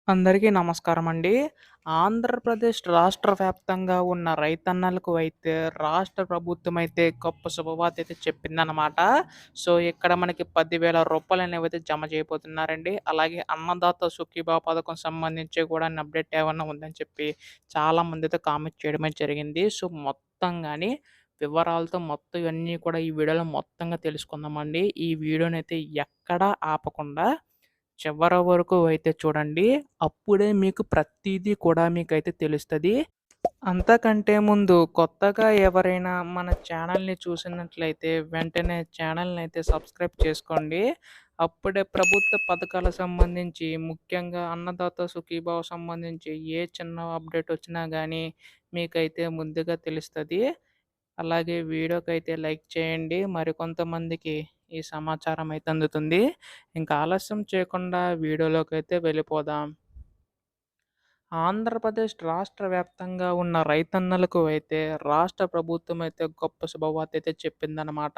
అందరికీ నమస్కారమండి. ఆంధ్రప్రదేశ్ రాష్ట్ర వ్యాప్తంగా ఉన్న రైతన్నలకు అయితే రాష్ట్ర ప్రభుత్వం అయితే గొప్ప శుభవార్త అయితే చెప్పిందనమాట. సో, ఇక్కడ మనకి రూ. 10,000 అనేవైతే జమ చేయబోతున్నారండి. అలాగే అన్నదాత సుఖీభవ పథకం సంబంధించి కూడా అప్డేట్ ఏమన్నా ఉందని చెప్పి చాలామందైతే కామెంట్ చేయడమే జరిగింది. సో, మొత్తంగాని వివరాలతో మొత్తం ఇవన్నీ కూడా ఈ వీడియోలో మొత్తంగా తెలుసుకుందామండి. ఈ వీడియోనైతే ఎక్కడా ఆపకుండా చివర వరకు అయితే చూడండి. అప్పుడే మీకు ప్రతీదీ కూడా మీకైతే తెలుస్తది. అంతకంటే ముందు కొత్తగా ఎవరైనా మన ఛానల్‌ని చూసినట్లయితే వెంటనే ఛానల్‌నైతే సబ్స్క్రైబ్ చేసుకోండి. అప్పుడే ప్రభుత్వ పథకాలకు సంబంధించి ముఖ్యంగా అన్నదాత సుఖీభావ సంబంధించి ఏ చిన్న అప్డేట్ వచ్చినా గానీ మీకైతే ముందుగా తెలుస్తది. అలాగే వీడియోకైతే లైక్ చేయండి. మరికొంతమందికి ఈ సమాచారం అయితే అందుతుంది. ఇంకా ఆలస్యం చేయకుండా వీడియోలోకైతే వెళ్ళిపోదాం. ఆంధ్రప్రదేశ్ రాష్ట్ర వ్యాప్తంగా ఉన్న రైతన్నలకు అయితే రాష్ట్ర ప్రభుత్వం అయితే గొప్ప శుభవార్త అయితే చెప్పిందనమాట.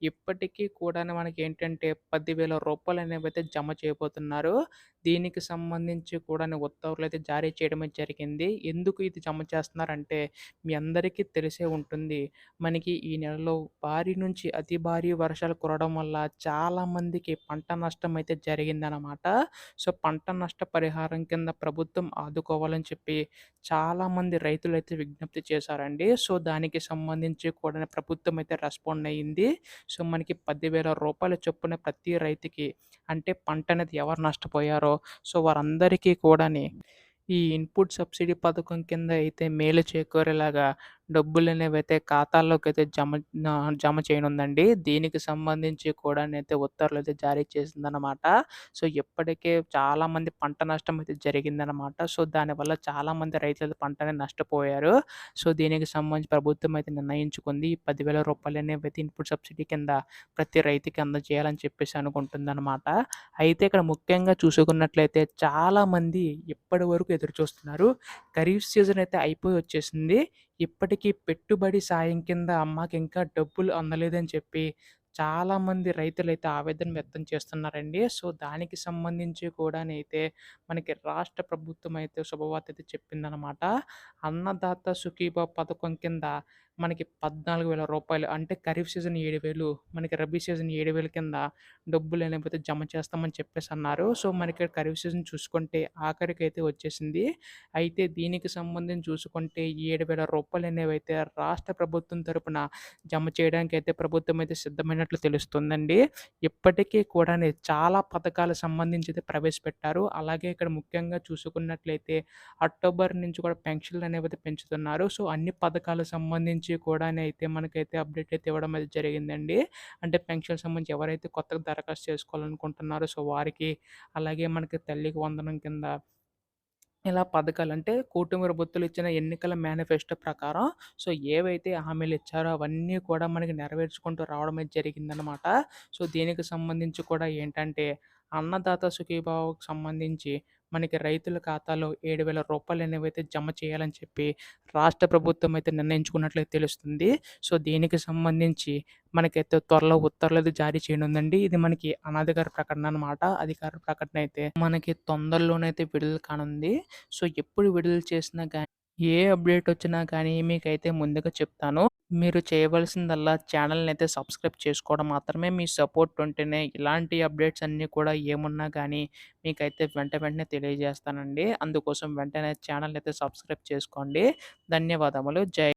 ఇప్పటికీ కూడా మనకేంటంటే రూ. 10,000 అనేవైతే జమ చేయబోతున్నారు. దీనికి సంబంధించి కూడా ఉత్తర్వులైతే జారీ చేయడమే జరిగింది. ఎందుకు ఇది జమ చేస్తున్నారంటే మీ అందరికీ తెలిసే ఉంటుంది. మనకి ఈ నెలలో భారీ నుంచి అతి భారీ వర్షాలు కురవడం వల్ల చాలామందికి పంట నష్టం అయితే జరిగిందనమాట. సో, పంట నష్ట పరిహారం కింద ప్రభుత్వం ఆదుకోవాలని చెప్పి చాలామంది రైతులైతే విజ్ఞప్తి చేశారండి. సో, దానికి సంబంధించి కూడా ప్రభుత్వం అయితే రెస్పాండ్ అయ్యింది. సో, మనకి రూ. 10,000 చొప్పున ప్రతి రైతుకి అంటే పంట అనేది ఎవరు నష్టపోయారో సో, వారందరికీ కూడాని ఈ ఇన్‌పుట్ సబ్సిడీ పథకం కింద అయితే మేలు చేకూరేలాగా డబ్బులనేవైతే ఖాతాల్లోకైతే జమ చేయనుందండి. దీనికి సంబంధించి కూడానైతే ఉత్తర్వులైతే జారీ చేసిందనమాట. సో, ఇప్పటికే చాలామంది పంట నష్టం అయితే జరిగిందనమాట. సో, దానివల్ల చాలామంది రైతులు పంటని నష్టపోయారు. సో, దీనికి సంబంధించి ప్రభుత్వం అయితే నిర్ణయించుకుంది. ఈ రూ. 10,000 అనేవైతే ఇన్‌పుట్ సబ్సిడీ కింద ప్రతి రైతుకి అందజేయాలని చెప్పేసి అనుకుంటుందనమాట. అయితే ఇక్కడ ముఖ్యంగా చూసుకున్నట్లయితే చాలామంది ఇప్పటి వరకు ఎదురుచూస్తున్నారు. ఖరీఫ్ సీజన్ అయితే అయిపోయి వచ్చేసింది. ఇప్పటికీ పెట్టుబడి సాయం కింద మాకింకా డబ్బులు అందలేదని చెప్పి చాలామంది రైతులైతే ఆవేదన వ్యక్తం చేస్తున్నారండి. సో, దానికి సంబంధించి కూడానైతే మనకి రాష్ట్ర ప్రభుత్వం అయితే శుభవార్త అయితే చెప్పిందనమాట. అన్నదాత సుఖీభవ పథకం కింద మనకి రూ. 14,000 అంటే ఖరీఫ్ సీజన్ 7,000 మనకి రబీ సీజన్ 7,000 కింద డబ్బులనేవైతే జమ చేస్తామని చెప్పేసన్నారు. సో, మనకి ఖరీఫ్ సీజన్ చూసుకుంటే ఆఖరికైతే వచ్చేసింది. అయితే దీనికి సంబంధించి చూసుకుంటే ఈ రూ. 7,000 అనేవైతే రాష్ట్ర ప్రభుత్వం తరపున జమ చేయడానికైతే ప్రభుత్వం అయితే సిద్ధమైనట్లు తెలుస్తుందండి. ఇప్పటికీ కూడాని చాలా పథకాలకు సంబంధించి అయితే ప్రవేశపెట్టారు. అలాగే ఇక్కడ ముఖ్యంగా చూసుకున్నట్లయితే అక్టోబర్ నుంచి కూడా పెన్షన్‌లనేవైతే పెంచుతున్నారు. సో, అన్ని పథకాలకు సంబంధించి కూడానైతే మనకైతే అప్డేట్ అయితే ఇవ్వడం అయితే జరిగిందండి. అంటే పెన్షన్ సంబంధించి ఎవరైతే కొత్తగా దరఖాస్తు చేసుకోవాలనుకుంటున్నారో సో, వారికి అలాగే మనకి తల్లికి వందనం కింద ఇలా పథకాలు అంటే కూటమి ప్రభుత్వాలు ఇచ్చిన ఎన్నికల మేనిఫెస్టో ప్రకారం సో, ఏవైతే హామీలు ఇచ్చారో అవన్నీ కూడా మనకి నెరవేర్చుకుంటూ రావడం అయితే జరిగిందనమాట. సో, దీనికి సంబంధించి కూడా ఏంటంటే అన్నదాత సుఖీభావకు సంబంధించి మనకి రైతుల ఖాతాలో రూ. 7,000 అనేవైతే జమ చేయాలని చెప్పి రాష్ట్ర ప్రభుత్వం అయితే నిర్ణయించుకున్నట్లయితే తెలుస్తుంది. సో, దీనికి సంబంధించి మనకైతే త్వరలో ఉత్తర్వులయితే జారీ చేయనుందండి. ఇది మనకి అనధికార ప్రకటన అనమాట. అధికార ప్రకటన అయితే మనకి తొందరలోనైతే విడుదల కానుంది. సో, ఎప్పుడు విడుదల చేసినా గానీ, ఏ అప్డేట్ వచ్చినా కానీ మీకైతే ముందుగా చెప్తాను. మీరు చేయవలసిందల్లా ఛానల్‌నైతే సబ్స్క్రైబ్ చేసుకోవడం మాత్రమే. మీ సపోర్ట్ ఉంటేనే ఇలాంటి అప్డేట్స్ అన్నీ కూడా ఏమున్నా గానీ మీకైతే వెంటనే తెలియజేస్తానండి. అందుకోసం వెంటనే ఛానల్‌నైతే సబ్స్క్రైబ్ చేసుకోండి. ధన్యవాదములు. జై